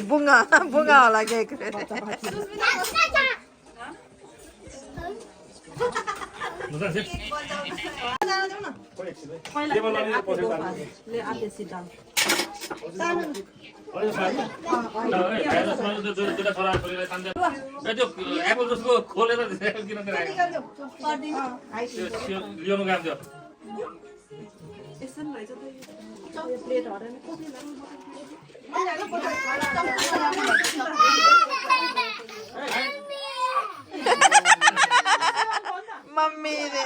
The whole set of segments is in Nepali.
बुङ्गा बुङ्गा होला केक मम्मी ने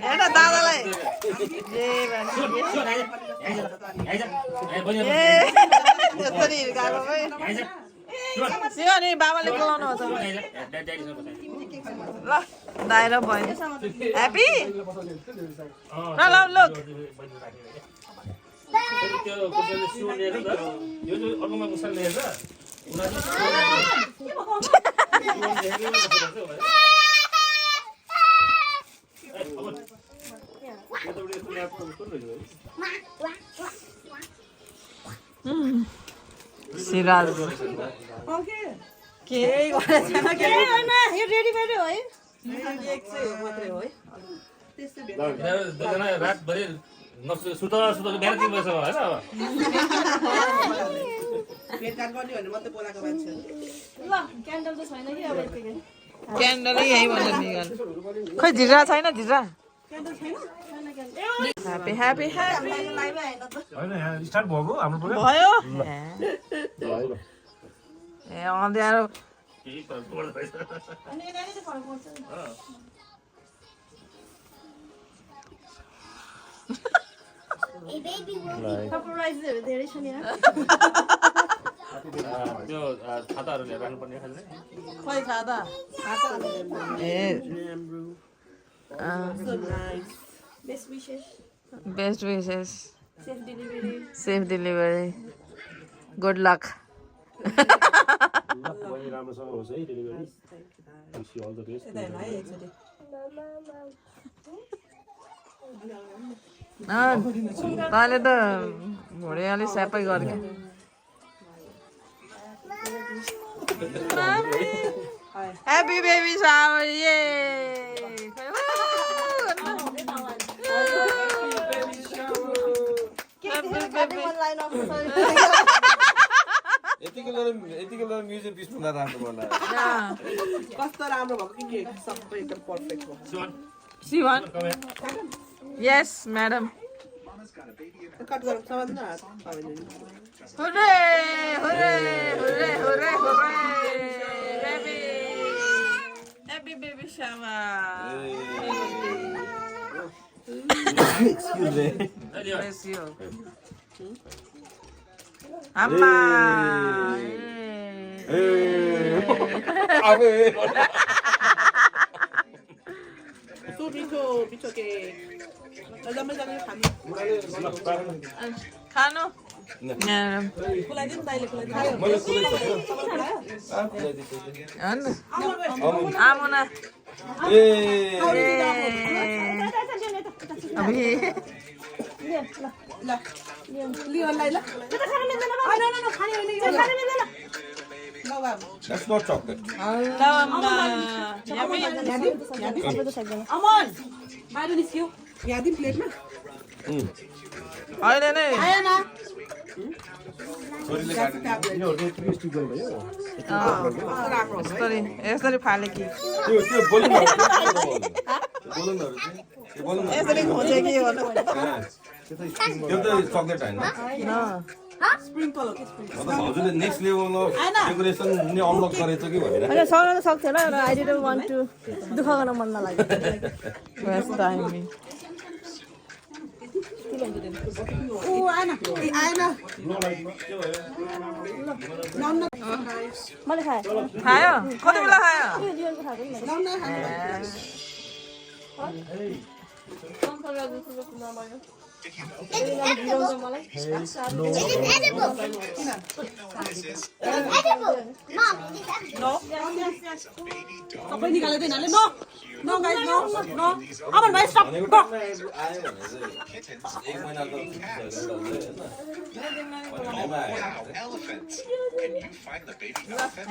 हेर्न दादालाई नि बाबाले बोलाउनु हुन्छ ल दाइ र बहिनी ह्याप्पी ल ल लुक सिराज के रेडी भयो है रातभरि सुता बिहान 3 बजेसम्म होइन क्यान्डलै यही भन्दा निकाल खै धिरा छैन धिरा ह्याप्पी ह्याप्पी ह्याप्पी भयो ए अँध्यारो त्यो खाताहरू लिएर राख्नुपर्ने खालि खोइ खाता ए best wishes safe delivery good luck राम्रोसँग होस् है delivery wish you all the best तैँले त घोडे अलिक स्यापै गर्यो ह्याप्पी बेबी सावर ये यतिको म्युजिक पिस भन्दा राम्रो बनायो कस्तो राम्रो भएको कि केक सबै एकदम पर्फेक्ट भयो सिवन यस म्याडम कट गरौँ समाज न hurray hurray hurray hurray hurray baby happy baby shower excuse me bless you अम्मा अबे सो मिठो मिठो केक जम्मै खानु म्याडम खुलाइदिनु दाइले आमुना लियोनलाई ल That's not chocolate. अमन बाहिर निस्क्यो यहाँ दिन प्लेटमा होइन नै आएन यसरी फाले कि त्यो यसरी खोजे कि त्यो त चकलेट होइन स्प्रिङ्कल हजुरले नेक्स्ट लेभलमा डेकोरेसन नि अनलक गरेछ कि भनेर होइन सक्न त सक्थेन र आई डिडन्ट वान्ट टु दुःख गर्न मन नलाग्यो फर्स्ट टाइम ऊ आएन आएन मैले खाएँ खायो कति बेला खायो जीवनको खाएको नि मैले सबै निकालेर यिनीहरूले no no guys no no Aman भाइ स्टप भनेको गो टाइममा आयो भने चाहिँ 1 महिना त Elephant. Can you find the baby elephant?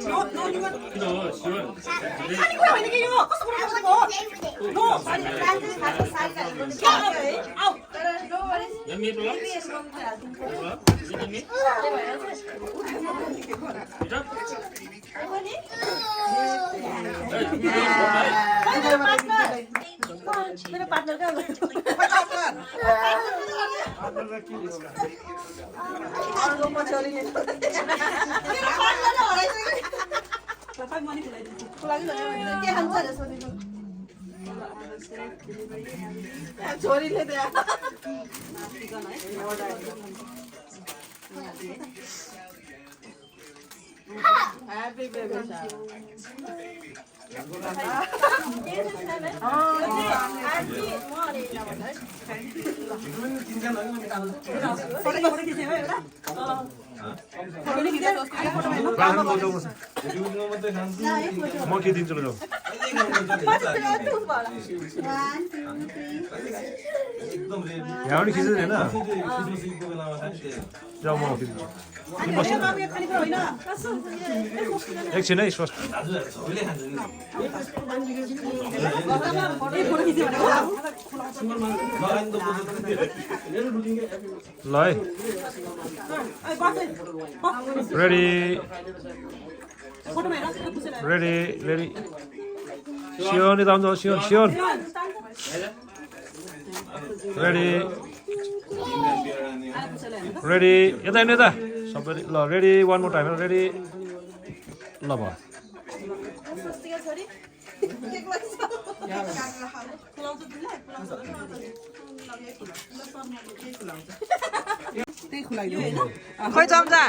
No no निकाल किन हो शिवन खाने कुरा होइन के यो कस्तो कुरा गर्छको नो आउ यम्मी बोला यम्मी मेरो पार्टनर का अर्को पछाडि नि तपाईँ मनी खुलाइदिन्छु के खान्छ रे सोधेको छोरीले त्यहाँ ह्यापी बेबी म के दिन्छु ल एकदम यहाँ पनि खिच्दैन हैन क्रिसमसको बेलामा खान्छ जाऊ म खिच्छु एकछिन है स्वस्थ सबैले खान्छ नि ल है रेडी रेडी रेडी सियोन दाम जाऊ सियोन सियोन रेडी रेडी यता हेर्नु यता सबैले ल ready one more time ready ल भयो खोइ चम्चा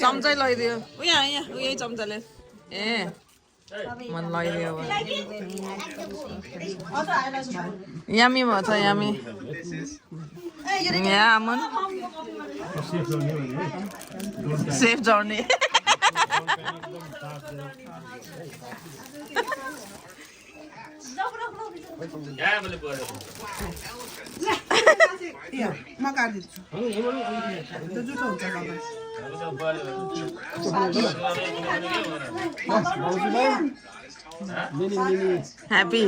चम्चै लैदियो यहाँ यहाँ यही चम्चाले ए मन लैदियो यमी भयो छ यमी यहाँ आमन सेफ जर्नी यहाँ मैले गरे म काटिदिन्छु त्यो जुठो हुन्छ ह्याप्पी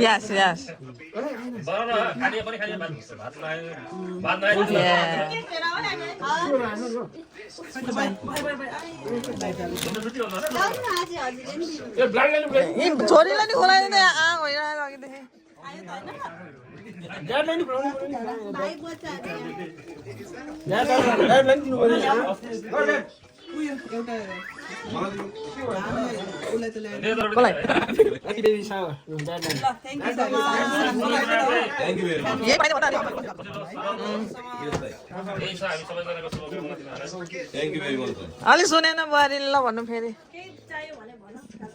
यस यस खाने पनि खाने भात लाग्यो भात लाग्यो छोरीलाई नि खोलाइदिँदै भइरहेको अघिदेखि अलि सुनेन बुहारी ल भन्नु फेरि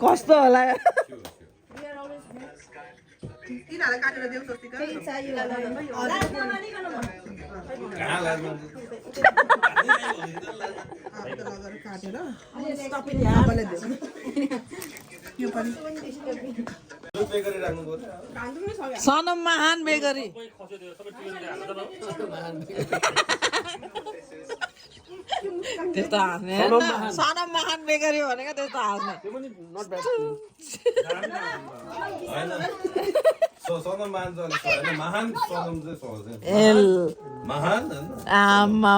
कस्तो होला यिनीहरूलाई काटेर देऊ स्वस्तिका काटेर यो पनि सनम महान बेकरी त्यस्तो हाँस्ने सनम महान बेकरी भनेको त्यस्तो हाँस्ने सनम महान चाहिँ महान सनम चाहिँ सहज एल महान आमा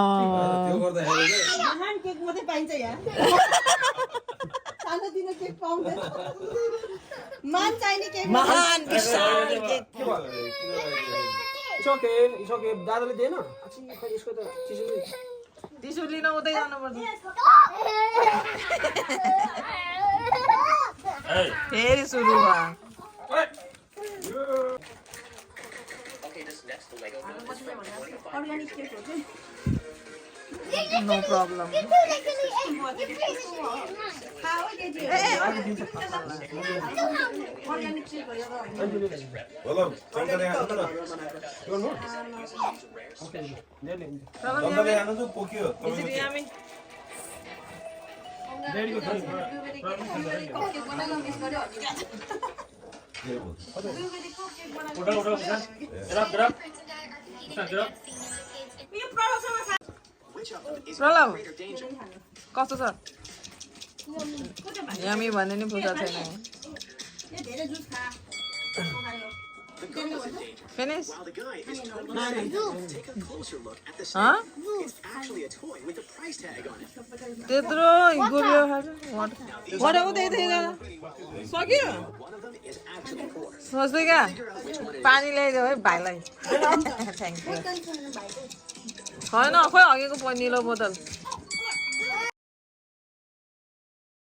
त्यो गर्दाखेरि महान केक मात्रै पाइन्छ यहाँ सानोतिनो केक पाउँदैन मान चाहिने केक महान विशाल केक It's okay. दादाले दिएन खै यसको त टिसु लिन उतै जानुपर्छ फेरि सुरु भयो No problem. Is it yummy? प्रलभ कस्तो छ यमी भन्ने नि पूजा छैन Finish? Huh? त्यत्रो गुलियो खान्छ what हो त्यही सक्यो सोच्दै क्या पानी ल्याइदेऊ है भाइलाई थ्याङ्क यू छैन खोइ अघिको निलो बोतल